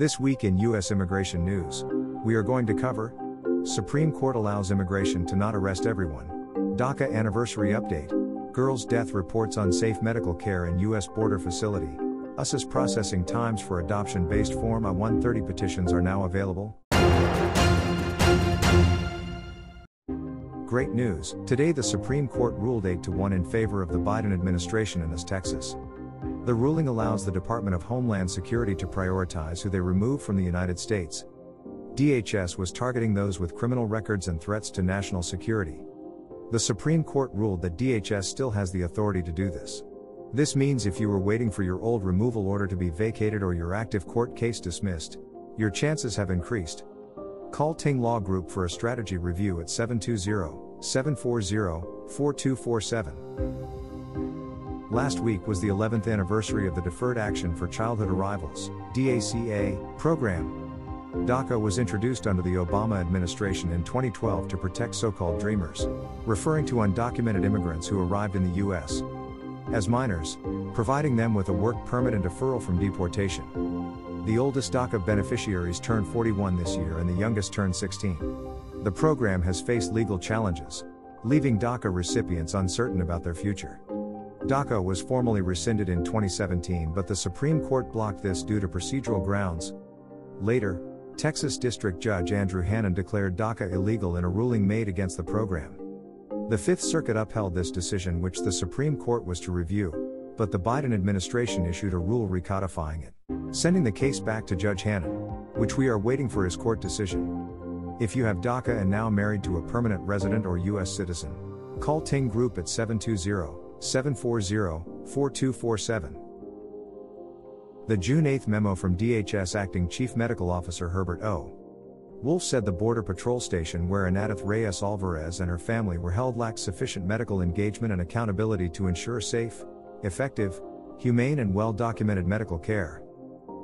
This week in U.S. immigration news, we are going to cover: Supreme Court allows immigration to not arrest everyone, DACA anniversary update, girl's death reports unsafe medical care in U.S. border facility, US's processing times for adoption-based Form I-130 petitions are now available. Great news! Today the Supreme Court ruled 8-1 in favor of the Biden administration in Texas. The ruling allows the Department of Homeland Security to prioritize who they remove from the United States. DHS was targeting those with criminal records and threats to national security. The Supreme Court ruled that DHS still has the authority to do this. This means if you were waiting for your old removal order to be vacated or your active court case dismissed, your chances have increased. Call Ting Law Group for a strategy review at 720-740-4247. Last week was the 11th anniversary of the Deferred Action for Childhood Arrivals (DACA) program. DACA was introduced under the Obama administration in 2012 to protect so-called dreamers, referring to undocumented immigrants who arrived in the U.S. as minors, providing them with a work permit and deferral from deportation. The oldest DACA beneficiaries turned 41 this year and the youngest turned 16. The program has faced legal challenges, leaving DACA recipients uncertain about their future. DACA was formally rescinded in 2017, but the Supreme Court blocked this due to procedural grounds. Later, Texas District Judge Andrew Hannon declared DACA illegal in a ruling made against the program. The Fifth Circuit upheld this decision, which the Supreme Court was to review, but the Biden administration issued a rule recodifying it, sending the case back to Judge Hannon, which we are waiting for his court decision. If you have DACA and now married to a permanent resident or U.S. citizen, call Ting Group at 720-740-4247. The June 8 memo from DHS Acting Chief Medical Officer Herbert O. Wolf said the Border Patrol station where Anadith Reyes Alvarez and her family were held lacked sufficient medical engagement and accountability to ensure safe, effective, humane and well-documented medical care.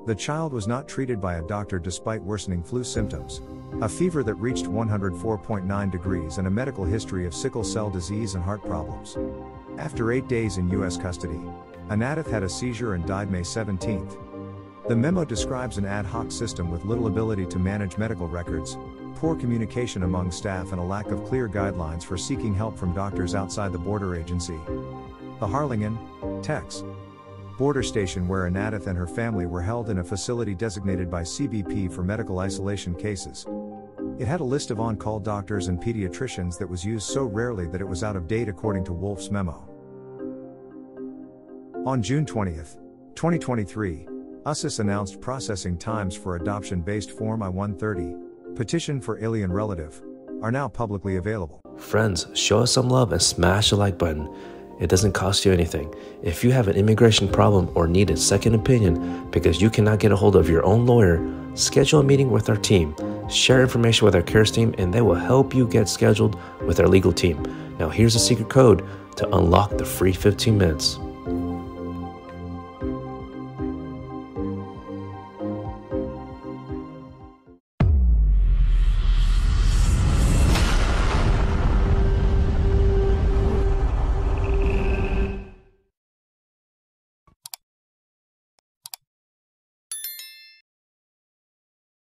The child was not treated by a doctor despite worsening flu symptoms, a fever that reached 104.9 degrees and a medical history of sickle cell disease and heart problems. After 8 days in U.S. custody, Anadith had a seizure and died May 17. The memo describes an ad hoc system with little ability to manage medical records, poor communication among staff and a lack of clear guidelines for seeking help from doctors outside the border agency. The Harlingen, Tex. border station where Anadith and her family were held in a facility designated by CBP for medical isolation cases. It had a list of on-call doctors and pediatricians that was used so rarely that it was out of date according to Wolf's memo. On June 20, 2023, USCIS announced processing times for adoption-based Form I-130, petition for alien relative, are now publicly available. Friends, show us some love and smash the like button. It doesn't cost you anything. If you have an immigration problem or need a second opinion because you cannot get a hold of your own lawyer, schedule a meeting with our team. Share information with our CARES team and they will help you get scheduled with our legal team. Now here's a secret code to unlock the free 15 minutes.